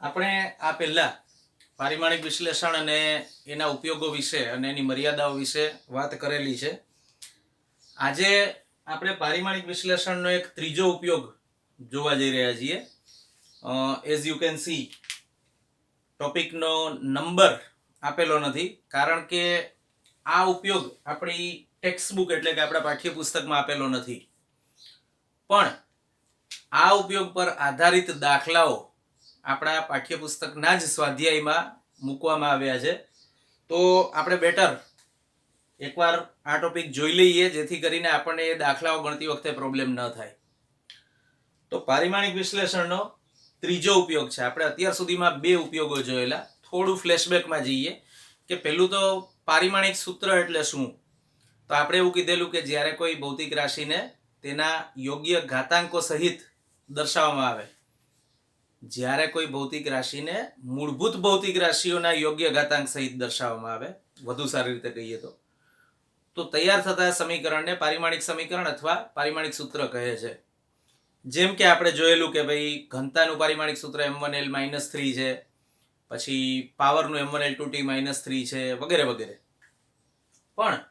આપણે આ પહેલા પારિમાણિક વિશ્લેષણ અને એના ઉપયોગો વિશે અને એની મર્યાદાઓ વિશે વાત કરેલી છે. આજે આપણે પારિમાણિક વિશ્લેષણનો એક ત્રીજો ઉપયોગ જોવા જઈ રહ્યા છીએ. એઝ યુ કેન સી ટોપિકનો નંબર આપેલો નથી, કારણ કે આ ઉપયોગ આપણી ટેક્સ્ટબુક એટલે કે આપણા પાઠ્યપુસ્તકમાં આપેલો નથી, પણ આ ઉપયોગ પર આધારિત દાખલાઓ આપણા પાઠ્યપુસ્તકના જ સ્વાધ્યાયમાં મૂકવામાં આવ્યા છે. તો આપણે બેટર એકવાર આ ટોપિક જોઈ લઈએ, જેથી કરીને આપણને એ દાખલાઓ ગણતી વખતે પ્રોબ્લેમ ન થાય. તો પારિમાણિક વિશ્લેષણનો ત્રીજો ઉપયોગ છે. આપણે અત્યાર સુધીમાં બે ઉપયોગો જોયેલા. થોડું ફ્લેશબેકમાં જઈએ કે પહેલું તો પારિમાણિક સૂત્ર એટલે શું. તો આપણે એવું કીધેલું કે જ્યારે કોઈ ભૌતિક રાશિને તેના યોગ્ય ઘાતાંકો સહિત દર્શાવવામાં આવે, જ્યારે કોઈ ભૌતિક રાશિને મૂળભૂત ભૌતિક રાશિઓના યોગ્ય ઘાતાંક સહિત દર્શાવવામાં આવે, વધુ સારી રીતે કહીએ તો તૈયાર થતા સમીકરણને પારિમાણિક સમીકરણ અથવા પારિમાણિક સૂત્ર કહે છે. જેમ કે આપણે જોયેલું કે ભાઈ ઘનતાનું પારિમાણિક સૂત્ર m1l-3 છે, પછી પાવરનું m1l2t-3 છે, વગેરે વગેરે. પણ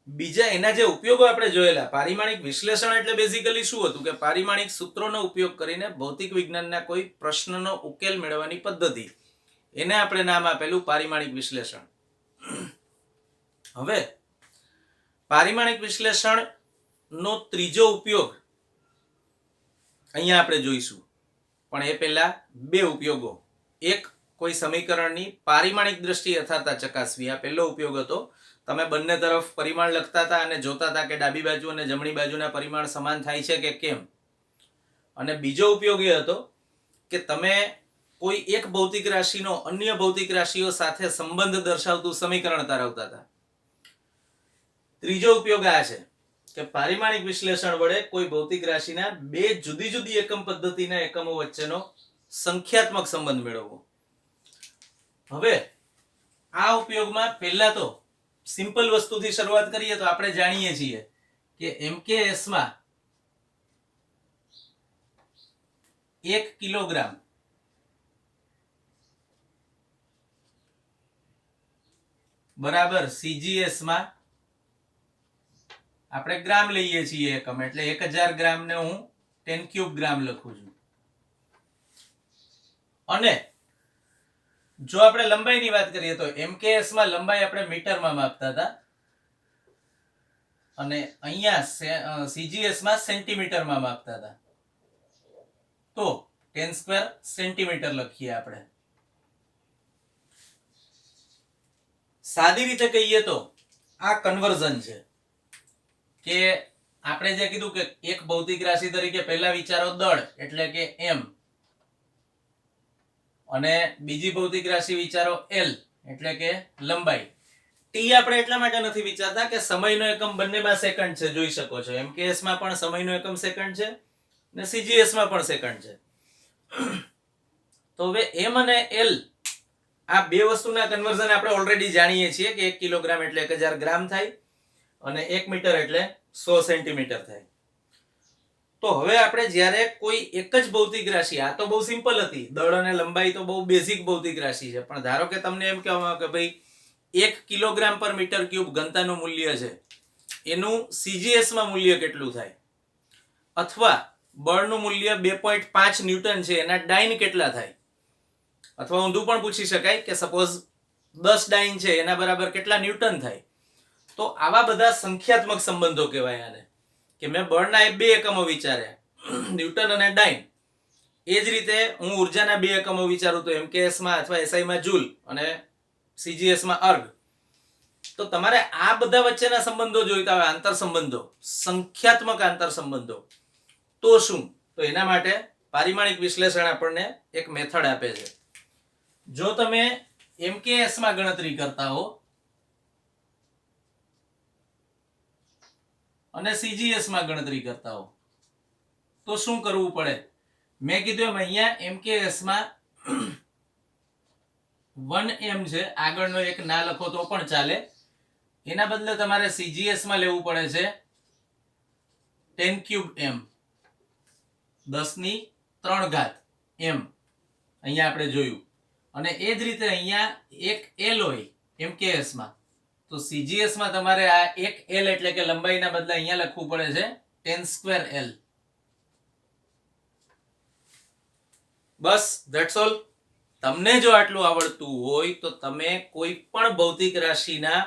બીજા એના જે ઉપયોગો આપણે જોયેલા, પારિમાણિક વિશ્લેષણ એટલે બેઝિકલી શું હતું કે પારિમાણિક સૂત્રોનો ઉપયોગ કરીને ભૌતિક વિજ્ઞાનના કોઈ પ્રશ્નનો ઉકેલ મેળવવાની પદ્ધતિ, એને આપણે નામ આપેલું પારિમાણિક વિશ્લેષણ. હવે પારિમાણિક વિશ્લેષણનો ત્રીજો ઉપયોગ અહીંયા આપણે જોઈશું, પણ એ પહેલા બે ઉપયોગો. એક, કોઈ સમીકરણની પારિમાણિક દ્રષ્ટિએ યથાર્થતા ચકાસવી, આ પહેલો ઉપયોગ હતો. તમે બંને તરફ પરિમાણ લખતા હતા અને જોતા હતા કે ડાબી બાજુ અને જમણી બાજુના પરિમાણ સમાન થાય છે કે કેમ. અને બીજો ઉપયોગ એ હતો કે તમે કોઈ એક ભૌતિક રાશિનો અન્ય ભૌતિક રાશિઓ સાથે સંબંધ દર્શાવતું સમીકરણ તારવતા હતા. ત્રીજો ઉપયોગ આ છે કે પારિમાણિક વિશ્લેષણ વડે કોઈ ભૌતિક રાશિના બે જુદી જુદી એકમ પદ્ધતિના એકમો વચ્ચેનો સંખ્યાત્મક સંબંધ મેળવવો. હવે આ ઉપયોગમાં પહેલા તો સિમ્પલ વસ્તુથી શરૂઆત કરીએ તો આપણે જાણીએ છીએ કે MKS માં 1 કિલોગ્રામ બરાબર CGS માં આપણે ગ્રામ લઈએ છીએ એકમ, એટલે 1000 ગ્રામ ને હું 10³ ગ્રામ લખું છું. અને જો આપણે લંબાઈની વાત કરીએ તો MKS માં લંબાઈ આપણે મીટરમાં માપતા હતા, અને અહીંયા CGS માં સેન્ટીમીટરમાં માપતા હતા. તો 10² સેન્ટીમીટર લખીએ આપણે. સાદી રીતે કહીએ તો આ કન્વર્ઝન છે કે આપણે જે કીધું કે એક ભૌતિક રાશિ તરીકે પહેલા વિચારો દળ એટલે કે m, અને બીજી ભૌતિક રાશિ વિચારો L એટલે કે લંબાઈ. T આપણે એટલા માટે નથી વિચારતા કે સમયનો એકમ બંનેમાં સેકન્ડ છે, જોઈ શકો છો. MKS માં પણ સમયનો એકમ સેકન્ડ છે અને CGS માં પણ સેકન્ડ છે. તો હવે m અને L આ બે વસ્તુના કન્વર્ઝન આપણે ઓલરેડી જાણીએ છીએ કે 1 કિલોગ્રામ એટલે 1000 ગ્રામ થાય અને 1 મીટર એટલે 100 સેન્ટીમીટર થાય. તો હવે આપણે જ્યારે કોઈ એક જ ભૌતિક રાશિ, આ તો બહુ સિમ્પલ હતી, દળ અને લંબાઈ તો બહુ બેઝિક ભૌતિક રાશિ છે, પણ ધારો કે તમને એમ કહેવામાં આવે કે ભાઈ 1 કિલોગ્રામ પર મીટર ક્યુબ ઘનતાનું મૂલ્ય છે, એનું CGS માં મૂલ્ય કેટલું થાય, અથવા બળનું મૂલ્ય 2.5 ન્યૂટન છે, એના ડાઇન કેટલા થાય, અથવા ઊંધું પણ પૂછી શકાય કે સપોઝ 10 ડાઇન છે એના બરાબર કેટલા ન્યૂટન થાય. તો આવા બધા સંખ્યાત્મક સંબંધો કહેવાય આને, કે મેં બળના બે એકમો વિચાર્યા, ન્યૂટન અને ડાઇન. એ જ રીતે હું ઉર્જાના બે એકમો વિચારું તો MKS માં અથવા SI માં જૂલ અને CGS માં અર્ગ. તો તમારે આ બધા વચ્ચેના સંબંધો જોઈતા હોય, આંતર સંબંધો, સંખ્યાત્મક આંતર સંબંધો, તો શું? તો એના માટે પારિમાણિક વિશ્લેષણ આપણને એક મેથડ આપે છે. જો તમે MKS માં ગણતરી કરતા હો અને CGS માં ગણતરી કરતા હો તો શું કરવું પડે? મેં કીધું એમ અહીંયા MKS માં 1m છે, આગળનો એક ના લખો તો પણ ચાલે, એના બદલે તમારે CGS માં લેવું પડે છે 10³ m, 10⁻³ m. અહીંયા આપણે જોયું. અને એ જ રીતે અહીંયા એક L હોય MKS માં, તો CGS માં તમારે આ એક L એટલે કે લંબાઈના બદલે અહીંયા લખવું પડે છે 10² L. Bus that's all. તમને જો આટલું આવડતું હોય તો તમે કોઈ પણ ભૌતિક રાશિના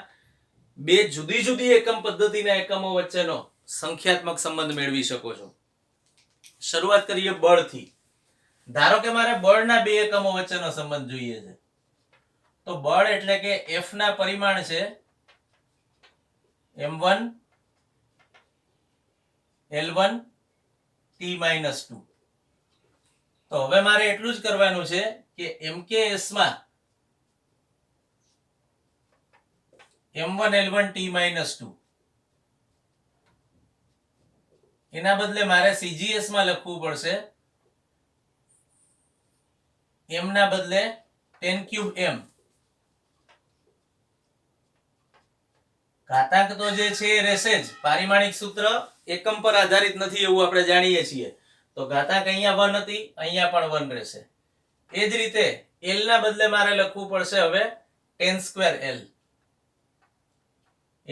બે જુદી જુદી એકમ પદ્ધતિના એકમો વચ્ચેનો સંખ્યાત્મક સંબંધ મેળવી શકો છો. શરૂઆત કરીએ બળથી. ધારો કે મારે બળના બે એકમો વચ્ચેનો સંબંધ જોઈએ છે, તો બળ એટલે કે F ના પરિમાણ છે m1 L1 T-2. તો હવે મારે એટલું જ કરવાનું છે કે MKS માં m1 L1 T-2 એના બદલે મારે CGS માં લખવું પડશે m ના બદલે 10³ m. ઘાતાંક તો જે છે એ રહેશે જ. પારિમાણિક સૂત્ર એકમ પર આધારિત નથી એવું આપણે જાણીએ છીએ. તો ઘાતાંક અહીંયા 1 હતી, અહીંયા પણ 1 રહેશે. એ જ રીતે L ના બદલે મારે લખવું પડશે હવે 10² L,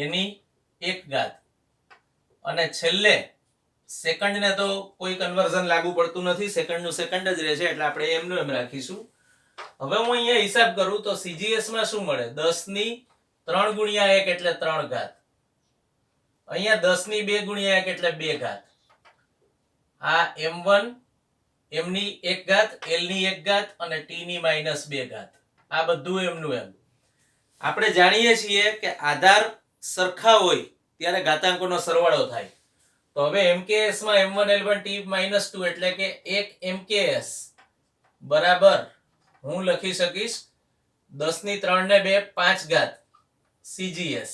એની 1 ઘાત. અને છેલ્લે સેકન્ડ ને તો કોઈ કન્વર્ઝન લાગુ પડતું નથી, સેકન્ડ નું સેકન્ડ જ રહેશે, એટલે આપણે એમનું એમ રાખીશું. હવે હું અહીંયા હિસાબ કરું તો CGS માં શું મળે? 10 ની 3 ગુણ્યા 1 એટલે 3 ઘાત. અહીંયા 10 ની 2 ગુણ્યા 1 એટલે 2 ઘાત. આ m1 m ની 1 ઘાત, L ની 1 ઘાત અને T ની -2 ઘાત. આ બધું એમનું એમ. આપણે જાણીએ છીએ કે આધાર સરખા હોય ત્યારે ઘાતાંકોનો સરવાળો થાય. તો હવે MKS માં m1 L1 T-2 એટલે કે 1 MKS બરાબર હું લખી શકીશ 10 ની 3 ને 2 5 ઘાત CGS.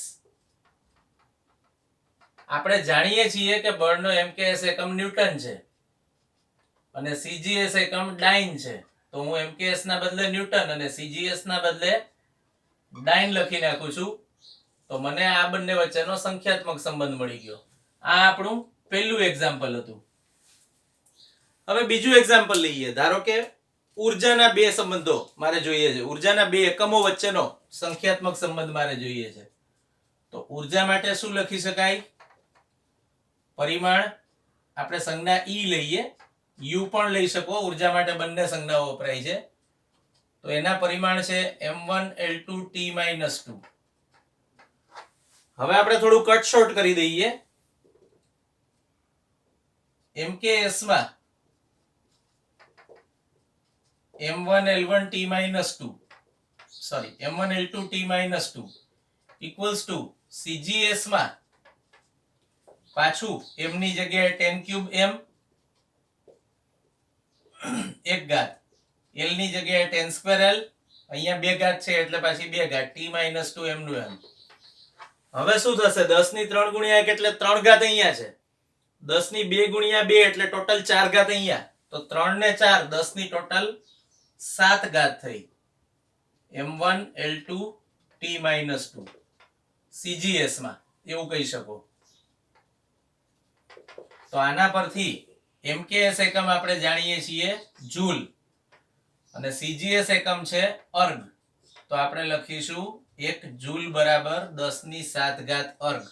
આપણે જાણીએ છીએ કે બળનો MKS એકમ ન્યૂટન છે અને CGS એકમ ડાઇન છે. તો હું MKS ના બદલે ન્યૂટન અને CGS ના બદલે ડાઇન લખી નાખું છું. તો મને આ બંને વચ્ચેનો સંખ્યાત્મક સંબંધ મળી ગયો. આ આપણું પહેલું એક્ઝામ્પલ હતું. હવે બીજું એક્ઝામ્પલ લઈએ. ધારો કે ઉર્જાના બે સંબંધો મારે જોઈએ છે, ઉર્જાના બે એકમો વચ્ચેનો સંખ્યાત્મક સંબંધ મારે જોઈએ છે. તો ઉર્જા માટે શું લખી શકાય? પરિમાણ આપણે સંજ્ઞા E લઈએ, U પણ લઈ શકો, ઉર્જા માટે બંને સંજ્ઞાઓ વપરાય છે. તો એના પરિમાણ છે m1 L2 T-2. હવે આપણે થોડું કટ શોર્ટ કરી દઈએ. MKS માં m1 L1 T-2 m1 L2 T-2 equals to CGS માં પાછું m ની જગ્યાએ 10³ m 1 ઘાત, L ની જગ્યાએ 10² L, અહીંયા 2 ઘાત છે એટલે પાછી 2 ઘાત T-2 m નું m. હવે શું થશે? 10 ની 3 ગુણ્યા 1 એટલે 3 ઘાત અહીંયા છે, 10 ની 2 ગુણ્યા 2 એટલે ટોટલ 4 ઘાત અહીંયા. તો 3 ને 4 10 ની ટોટલ 7 ઘાત થઈ m1 L2 T-2 CGS માં, એવું કહી શકો. તો આના પરથી MKS એકમ આપણે જાણીએ છીએ જૂલ અને CGS એકમ છે અર્ગ. તો આપણે લખીશું 1 જૂલ બરાબર 10 ની 7 ઘાત અર્ગ.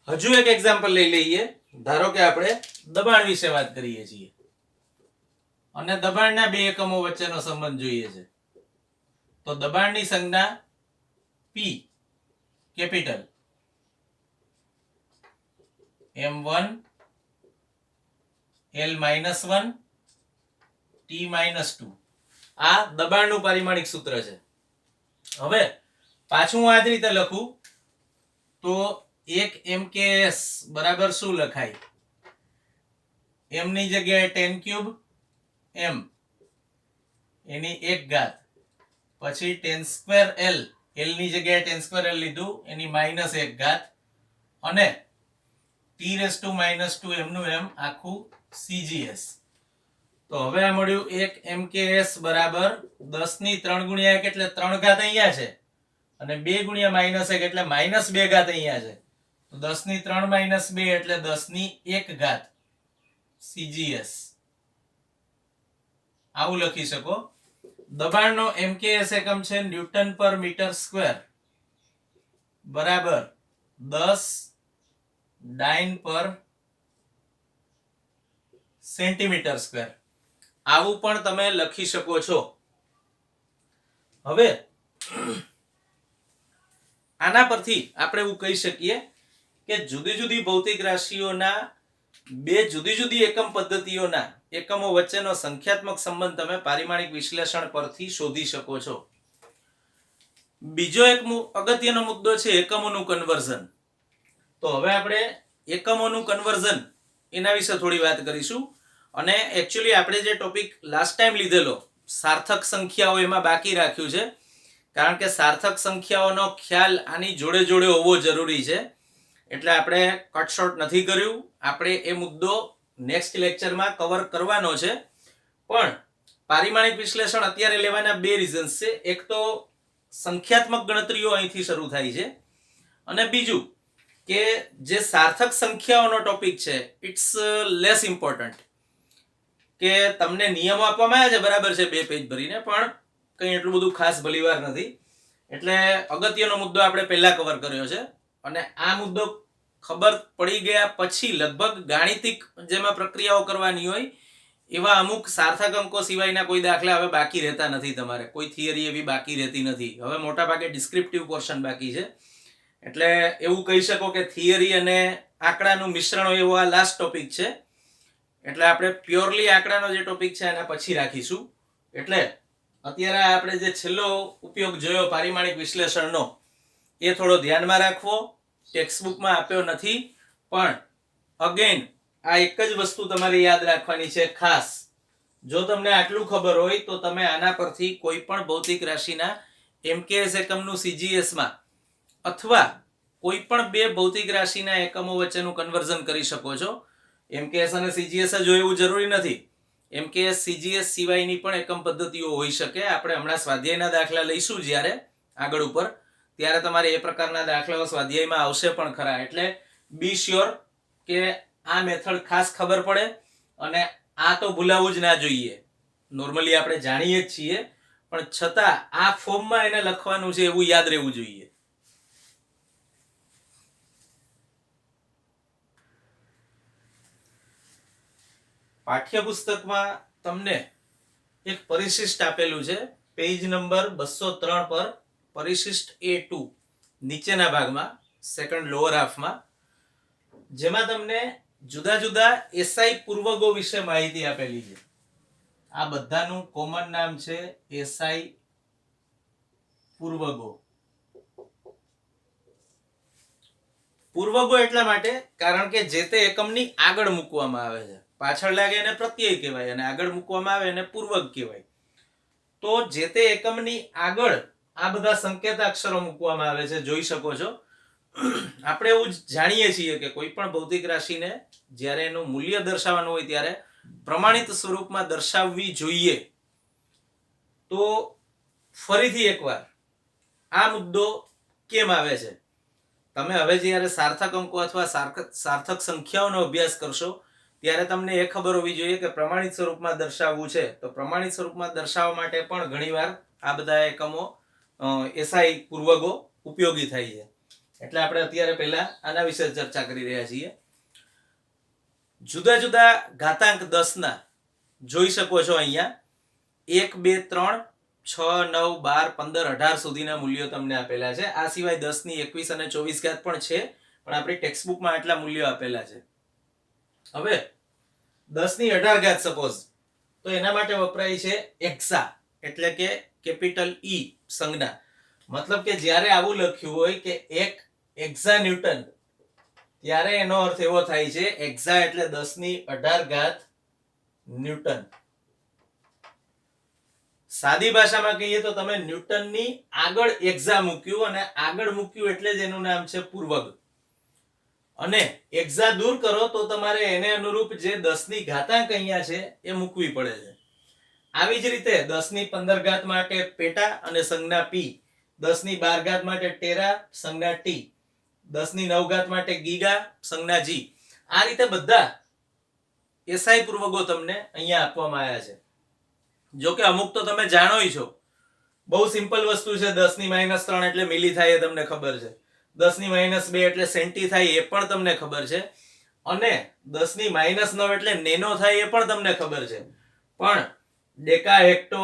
હજુ એક એક્ઝામ્પલ લઈ લઈએ. ધારો કે આપણે દબાણ વિશે વાત કરીએ છીએ અને દબાણના બે એકમો વચ્ચેનો સંબંધ જોઈએ છે. તો દબાણની સંજ્ઞા P capital m1 L-1 T-2 આ દબાણનું પારિમાણિક સૂત્ર છે. હવે પાછું હું આ જ રીતે લખું તો 1 MKS બરાબર શું લખાય? m ની જગ્યાએ 10³ m એની 1 ઘાત, પછી 10² L, L ની જગ્યાએ 10² L લીધું એની -1 ઘાત, અને T⁻² m નું m આખું CGS. તો હવે આ મળ્યું 1 MKS બરાબર 10 ની 3 ગુણ્યા 1 એટલે 3 ઘાત અહીંયા છે અને 2 ગુણ્યા -1 એટલે -2 ઘાત અહીંયા છે. તો 10 ની 3 -2 એટલે 10 ની 1 ઘાત CGS. આવું લખી શકો. દબાણનો MKS એકમ છે ન્યૂટન પર મીટર સ્ક્વેર બરાબર 10 ડાઇન પર સેન્ટીમીટર સ્ક્વેર. આવું પણ તમે લખી શકો છો. હવે આના પરથી આપણે એવું કહી શકીએ કે જુદી જુદી ભૌતિક રાશિઓના બે જુદી જુદી એકમ પદ્ધતિઓના એકમો વચ્ચેનો સંખ્યાત્મક સંબંધ તમે પારિમાણિક વિશ્લેષણ પરથી શોધી શકો છો. બીજો એક અગત્યનો મુદ્દો છે એકમોનું કન્વર્ઝન. તો હવે આપણે એકમોનું કન્વર્ઝન એના વિશે થોડી વાત કરીશું. અને એકચ્યુઅલી આપણે જે ટોપિક લાસ્ટ ટાઈમ લીધેલો સાર્થક સંખ્યાઓ એમાં બાકી રાખ્યું છે, કારણ કે સાર્થક સંખ્યાઓનો ખ્યાલ આની જોડે જોડે હોવો જરૂરી છે, એટલે આપણે કટ શોર્ટ નથી કર્યું. આપણે એ મુદ્દો નેક્સ્ટ લેક્ચરમાં કવર કરવાનો છે. પણ પારિમાણિક વિશ્લેષણ અત્યારે લેવાના બે રીઝન્સ છે. એક તો સંખ્યાત્મક ગણતરીઓ અહીંથી શરૂ થાય છે, અને બીજું કે જે સાર્થક સંખ્યાઓનો ટોપિક છે ઇટ્સ લેસ ઇમ્પોર્ટન્ટ. કે તમને નિયમો આપવામાં આવ્યા છે બરાબર છે 2 પેજ ભરીને, પણ કંઈ એટલું બધું ખાસ ભલીવાર નથી. એટલે અગત્યનો મુદ્દો આપણે પહેલા કવર કર્યો છે. અને આ મુદ્દો ખબર પડી ગયા પછી લગભગ ગાણિતિક જેમાં પ્રક્રિયાઓ કરવાની હોય એવા અમુક સાર્થક અંકો સિવાયના કોઈ દાખલા હવે બાકી રહેતા નથી. તમારે કોઈ થિયરી એવી બાકી રહેતી નથી. હવે મોટા ભાગે ડિસ્ક્રિપ્ટિવ પોર્શન બાકી છે. એટલે એવું કહી શકો કે થિયરી અને આંકડાનું મિશ્રણ હોય એવો આ લાસ્ટ ટોપિક છે. એટલે આપણે પ્યોરલી આંકડાનો જે ટોપિક છે એના પછી રાખીશું. એટલે અત્યારે આપણે જે છેલ્લો ઉપયોગ જોયો પારિમાણિક વિશ્લેષણનો એ થોડો ધ્યાનમાં રાખવો. ટેક્સ્ટબુકમાં આપ્યો નથી, પણ અગેન આ એક જ વસ્તુ તમારે યાદ રાખવાની છે ખાસ. જો તમને આટલું ખબર હોય તો તમે આના પરથી કોઈ પણ ભૌતિક રાશિના MKS એકમનું CGS માં અથવા કોઈ પણ બે ભૌતિક રાશિના એકમો વચ્ચેનું કન્વર્ઝન કરી શકો છો. MKS અને CGS જ હોય એવું જરૂરી નથી. MKS CGS સિવાયની પણ એકમ પદ્ધતિઓ હોઈ શકે. આપણે હમણાં સ્વાધ્યાયના દાખલા લઈશું જ્યારે આગળ ઉપર, ત્યારે તમારે એ પ્રકારના દાખલાઓ સ્વાધ્યાયમાં આવશે પણ ખરા. એટલે બી શ્યોર કે આ મેથડ ખાસ ખબર પડે, અને આ તો ભૂલાવું જ ના જોઈએ. નોર્મલી આપણે જાણીએ જ છીએ, પણ છતાં આ ફોર્મમાં એને લખવાનું છે એવું યાદ રહેવું જોઈએ. પાઠ્યપુસ્તકમાં તમને એક પરિશિષ્ટ આપેલું છે પેજ નંબર 203 પર, પરિશિષ્ટ A2 નીચેના ભાગમાં સેકન્ડ લોઅર હાફમાં, જેમાં તમને જુદા જુદા SI પૂર્વગો વિશે માહિતી આપેલી છે. આ બધાનું કોમન નામ છે SI પૂર્વગો. પૂર્વગો એટલા માટે કારણ કે જે તે એકમની આગળ મૂકવામાં આવે છે. પાછળ લાગે એને પ્રત્યય કહેવાય, અને આગળ મૂકવામાં આવે એને પૂર્વગ કહેવાય. તો જે તે એકમની આગળ આ બધા સંકેતાક્ષરો મૂકવામાં આવે છે, જોઈ શકો છો. આપણે એવું જાણીએ છીએ કે કોઈ પણ ભૌતિક રાશિને જ્યારે એનું મૂલ્ય દર્શાવવાનું હોય ત્યારે પ્રમાણિત સ્વરૂપમાં દર્શાવવી જોઈએ. તો ફરીથી એકવાર આ મુદ્દો કેમ આવે છે? તમે હવે જ્યારે સાર્થક અંકો અથવા સાર્થક સંખ્યાઓનો અભ્યાસ કરશો ત્યારે તમને એ ખબર હોવી જોઈએ કે પ્રમાણિત સ્વરૂપમાં દર્શાવવું છે. તો પ્રમાણિત સ્વરૂપમાં દર્શાવવા માટે પણ ઘણીવાર આ બધા એકમો SI પૂર્વગો ઉપયોગી થાય છે. એટલે આપણે અત્યારે પહેલા આના વિશે ચર્ચા કરી રહ્યા છીએ. જુદા જુદા ઘાતાંક 10 ના જોઈ શકો છો અહીંયા 1, 2, 3, 6, 9, 12, 15, 18 સુધીના મૂલ્યો તમને આપેલા છે. આ સિવાય 10 ની 21 અને 24 ઘાત પણ છે, પણ આપણી ટેક્સ્ટબુકમાં આટલા મૂલ્યો આપેલા છે. હવે 10 ની 18 ઘાત સપોઝ, તો એના માટે વપરાય છે એક્સા, એટલે કે કેપિટલ E સંજ્ઞા. મતલબ કે જ્યારે આવું લખ્યું હોય કે 1 એક્સા ન્યૂટન, ત્યારે એનો અર્થ એવો થાય છે એક્સા એટલે 10 ની 18 ઘાત ન્યૂટન. સાદી ભાષામાં કહીએ તો તમે ન્યૂટનની આગળ એક્સા મૂક્યું, અને આગળ મૂક્યું એટલે જ એનું નામ છે પૂર્વગ. અને એક્સા દૂર કરો તો તમારે એને અનુરૂપ જે 10 ની ઘાતાંક અહીંયા છે એ મૂકવી પડે છે. આવી જ રીતે 10 ની 15 ઘાત માટે પેટા અને સંજ્ઞા P, 10 ની 12 ઘાત માટે ટેરા સંજ્ઞા T, 10 ની 9 ઘાત માટે ગીગા સંજ્ઞા G. આ રીતે બધા SI પૂર્વગો તમને અહીંયા આપવામાં આવ્યા છે. જો કે અમુક તો તમે જાણો છો. બહુ સિમ્પલ વસ્તુ છે. 10⁻³ એટલે મિલી થાય એ તમને ખબર છે. 10⁻² એટલે સેન્ટી થાય એ પણ તમને ખબર છે. અને 10⁻9 એટલે નેનો થાય એ પણ તમને ખબર છે. પણ ડેકા, હેક્ટો,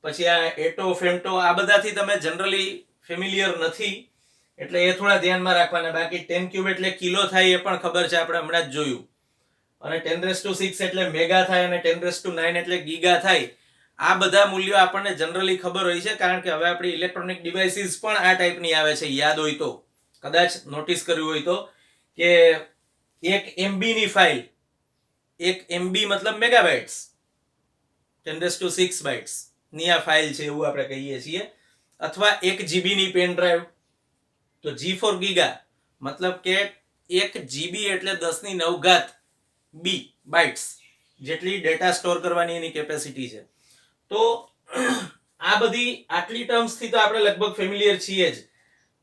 પછી આ એટો, ફેમ્ટો, આ બધાથી તમે જનરલી ફેમિલિયર નથી, એટલે એ થોડા ધ્યાનમાં રાખવાના. બાકી 10³ એટલે કિલો થાય એ પણ ખબર છે, આપણે હમણાં જ જોયું. અને 10⁶ એટલે મેગા થાય અને 10⁹ એટલે ગીગા થાય. આ બધા મૂલ્યો આપણને જનરલી ખબર હોય છે, કારણ કે હવે આપણી ઇલેક્ટ્રોનિક ડિવાઇસીસ પણ આ ટાઈપની આવે છે. યાદ હોય તો, કદાચ નોટિસ કર્યું હોય તો, કે 1 MB ની ફાઇલ, 1 MB મતલબ મેગાબાઇટ્સ, 10⁶ બાઇટ્સ ની આ ફાઇલ છે એવું આપણે કહીએ છીએ. અથવા 1 GB ની પેન ડ્રાઈવ, તો G ફોર ગીગા મતલબ કે 1 GB એટલે 10⁹ B બાઇટ્સ જેટલી ડેટા સ્ટોર કરવાની એની કેપેસિટી છે. તો આ બધી આટલી ટર્મ્સ થી તો આપણે લગભગ ફેમિલિયર છીએ જ.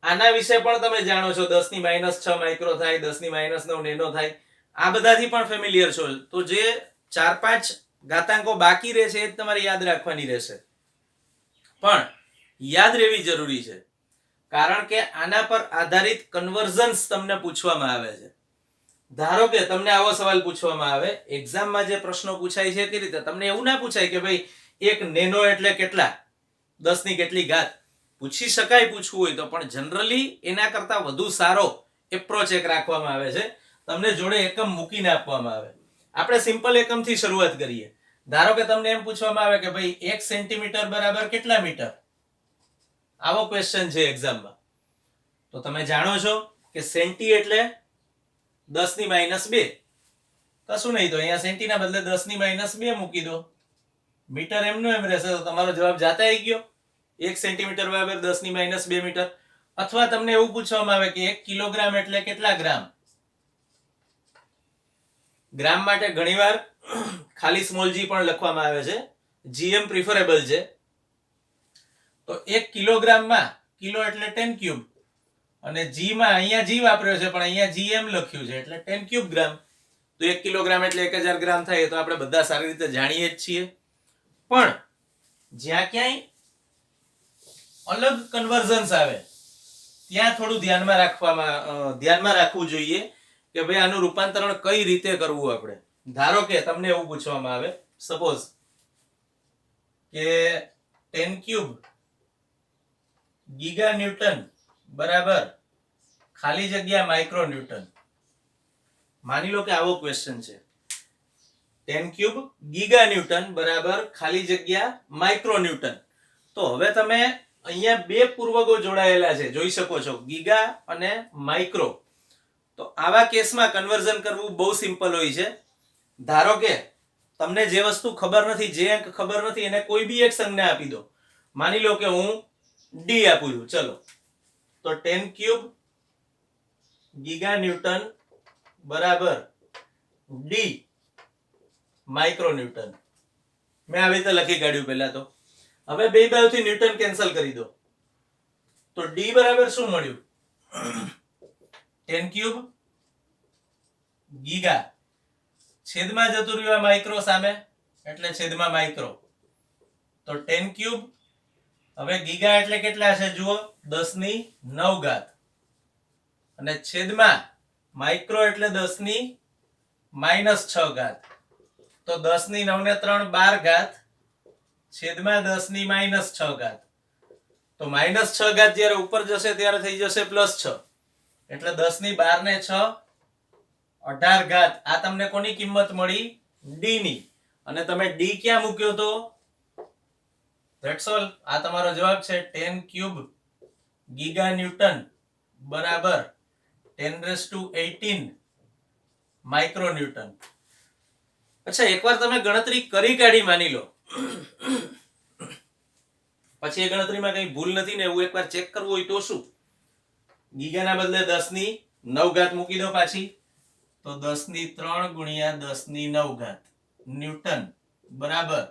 આના વિશે પણ તમે જાણો છો, 10⁻6 માઇક્રો થાય, 10⁻9 નેનો થાય, આ બધાથી પણ ફેમિલિયર છો. તો જે 4-5 ઘાતાંકો બાકી રહે છે એ જ તમારે યાદ રાખવાની રહેશે. પણ યાદ રહેવી જરૂરી છે, કારણ કે આના પર આધારિત કન્વર્ઝન્સ તમને પૂછવામાં આવે છે. ધારો કે તમને આવો સવાલ પૂછવામાં આવે એક્ઝામમાં, જે પ્રશ્નો પૂછાય છે તે રીતે તમને એવું ના પૂછાય કે ભાઈ 1 નેનો એટલે કેટલા, 10 ની કેટલી ઘાત. પૂછી શકાય પૂછવું હોય તો, પણ જનરલી એના કરતા વધુ સારો એપ્રોચ એક રાખવામાં આવે છે. તમને જોડે એકમ મૂકીને આપવામાં આવે. આપણે સિમ્પલ એકમથી શરૂઆત કરીએ. ધારો કે તમને એમ પૂછવામાં આવે કે ભાઈ 1 સેન્ટીમીટર બરાબર કેટલા મીટર. આવો ક્વેશ્ચન છે એક્ઝામમાં. તો તમે જાણો છો કે સેન્ટી એટલે 10⁻². કશું નહીં, તો અહીંયા સેન્ટીના બદલે 10⁻² મૂકી દો. મીટર એમનું એમ રહેશે, તો તમારો જવાબ જાતે આવી ગયો. 1 સેન્ટીમીટર બરાબર 10⁻² મીટર. અથવા તમને એવું પૂછવામાં આવે કે 1 કિલોગ્રામ એટલે કેટલા ગ્રામ. ગ્રામ માટે ઘણીવાર ખાલી સ્મોલ g પણ લખવામાં આવે છે. gm પ્રિફરેબલ છે. તો 1 કિલોગ્રામમાં, કિલો એટલે 10³ અને g માં અહીંયા g વાપર્યો છે પણ અહીંયા gm લખ્યું છે, એટલે 10³ ગ્રામ. તો 1 કિલોગ્રામ એટલે 1000 ગ્રામ થાય. તો આપણે બધા સારી રીતે જાણીએ જ છીએ. પણ જ્યાં ક્યાંય અલગ કન્વર્ઝન્સ આવે ત્યાં થોડું ધ્યાનમાં રાખવું જોઈએ કે ભાઈ આનું રૂપાંતરણ કઈ રીતે કરવું. આપણે ધારો કે તમને એવું પૂછવામાં આવે, સપોઝ કે 10³ ગીગા ન્યૂટન બરાબર ખાલી જગ્યા માઇક્રો ન્યૂટન. માની લો કે આવો ક્વેશ્ચન છે, 10³ ગીગા ન્યૂટન બરાબર ખાલી જગ્યા માઇક્રો ન્યૂટન. તો હવે તમે અહીંયા બે પૂર્વકો જોડાયેલા છે, જોઈ શકો છો, ગીગા અને માઇક્રો. તો આવા કેસમાં કન્વર્ઝન કરવું બહુ સિમ્પલ હોય છે. ધારો કે તમને જે વસ્તુ ખબર નથી, જે અંક ખબર નથી, એને કોઈ બી એક સંજ્ઞા આપી દો. માની લો કે હું ડી આપું છું. ચલો, તો 10³ ગીગા ન્યૂટન બરાબર ડી માઇક્રો ન્યૂટન. મેં આવી રીતે લખી કાઢ્યું પહેલા તો. હવે બે બાજુથી ન્યૂટન કેન્સલ કરી દો. તો ડી બરાબર શું મળ્યું? 10³ ગીગા છેદમાં જતું રહ્યું માઇક્રો સામે, એટલે છેદમાં માઇક્રો. તો 10³ હવે ગીગા એટલે કેટલા છે જુઓ, 10⁹ અને છેદમાં માઇક્રો એટલે 10⁻⁻⁶. તો 10⁹ ને 3 12 છેદમાં 10⁻⁶. તો -6 જ્યારે ઉપર જશે ત્યારે થઈ જશે +6. એટલે 10⁻12 ને 6 18. આ તમને કોની કિંમત મળી? ડી ની. અને તમે ડી ક્યાં મૂક્યો તો? That's all. આ તમારો જવાબ છે. 10³ ગીગા ન્યૂટન બરાબર 10⁻18 માઇક્રો ન્યૂટન. અચ્છા, એકવાર તમે ગણતરી કરી કાઢી માની લો, પછી એ ગણતરીમાં કઈ ભૂલ નથી ને એવું એકવાર ચેક કરવું હોય તો શું? ગીગાના બદલે 10⁹ મૂકી દો પાછી. તો 10⁻³ ગુણ્યા 10⁹ ન્યૂટન બરાબર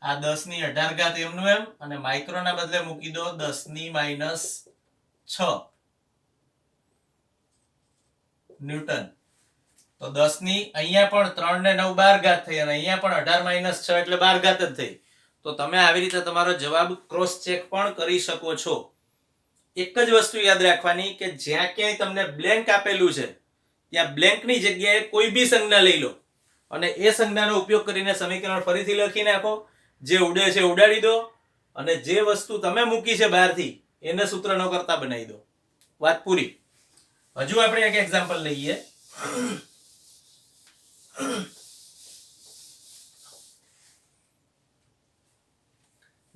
આ 10⁸ એમનું એમ, અને માઇક્રોના બદલે મૂકી દો 10⁻⁶ ન્યૂટન. તો 10 ની અહીંયા પણ 3 ને 9 12 થઈ, અને અહીંયા પણ 18 - 6 એટલે 12 જ થઈ. તો તમે આવી રીતે તમારો જવાબ ક્રોસ ચેક પણ કરી શકો છો. એક જ વસ્તુ યાદ રાખવાની કે જ્યાં ક્યાંય તમને બ્લેન્ક આપેલું છે ત્યાં બ્લેન્કની જગ્યાએ કોઈ બી સંજ્ઞા લઈ લો અને એ સંજ્ઞાનો ઉપયોગ કરીને સમીકરણ ફરીથી લખી નાખો. જે ઉડે છે ઉડાડી દો અને જે વસ્તુ તમે મૂકી છે બહારથી એને સૂત્ર ન કરતા બનાવી દો. વાત પૂરી. હજુ આપણે એક એક્ઝામ્પલ લઈએ.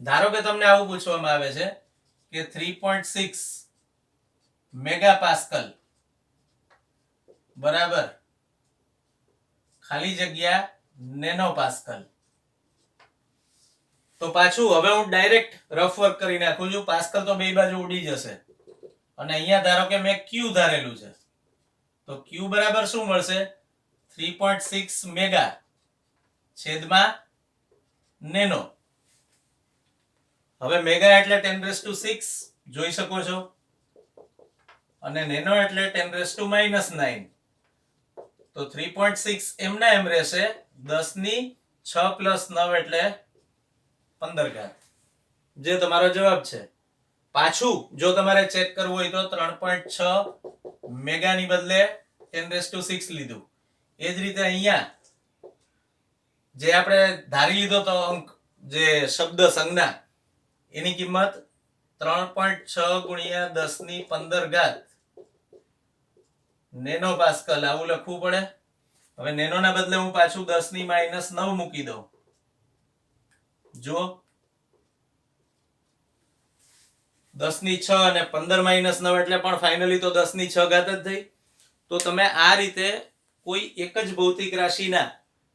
ધારો કે તમને આવું પૂછવામાં આવે છે કે 3.6 મેગાપાસ્કલ બરાબર ખાલી જગ્યા નેનોપાસ્કલ. તો પાછું હવે હું ડાયરેક્ટ રફ વર્ક કરી નાખું છું. પાસ્કલ તો બે બાજુ ઉડી જશે અને અહીંયા ધારો કે મેં ક્યુ ધારેલું છે તો ક્યુ બરાબર શું મળશે? 3.6 મેગા છેદમાં નેનો. હવે મેગા એટલે 10⁻6 જોઈ શકો છો અને નેનો એટલે 10⁻⁹. તો 3.6 એમના એમ રહેશે. 10⁶ + 9 એટલે 15 જે તમારો જવાબ છે. પાછું જો તમારે ચેક કરવું હોય તો 3.6 મેગાની બદલે 10⁻6 લીધું. એ જ રીતે અહીંયા જે આપણે ધારી લીધો તો અંક જે શબ્દ સંજ્ઞા એની કિંમત 3.6 × 10⁻15 નેનો પાસ્કલ આવું લખવું પડે. હવે નેનો ના બદલે હું પાછું 10⁻⁹ મૂકી દઉં. જો 10⁶ અને 15⁻⁹ એટલે પણ ફાઇનલી તો 10⁶ જ થઈ. તો તમે આ રીતે કોઈ એક જ ભૌતિક રાશિના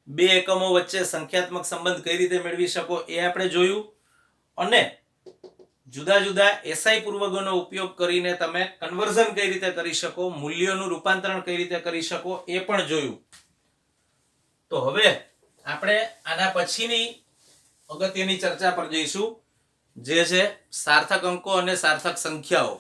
બે એકમો વચ્ચે સંખ્યાત્મક સંબંધ કઈ રીતે મેળવી શકો એ આપણે જોયું અને જુદા જુદા એસઆઈ પૂર્વકોનો ઉપયોગ કરીને તમે કન્વર્ઝન કઈ રીતે કરી શકો, મૂલ્યોનું રૂપાંતરણ કઈ રીતે કરી શકો એ પણ જોયું. તો હવે આપણે આના પછીની અગત્યની ચર્ચા પર જઈશું જે છે સાર્થક અંકો અને સાર્થક સંખ્યાઓ.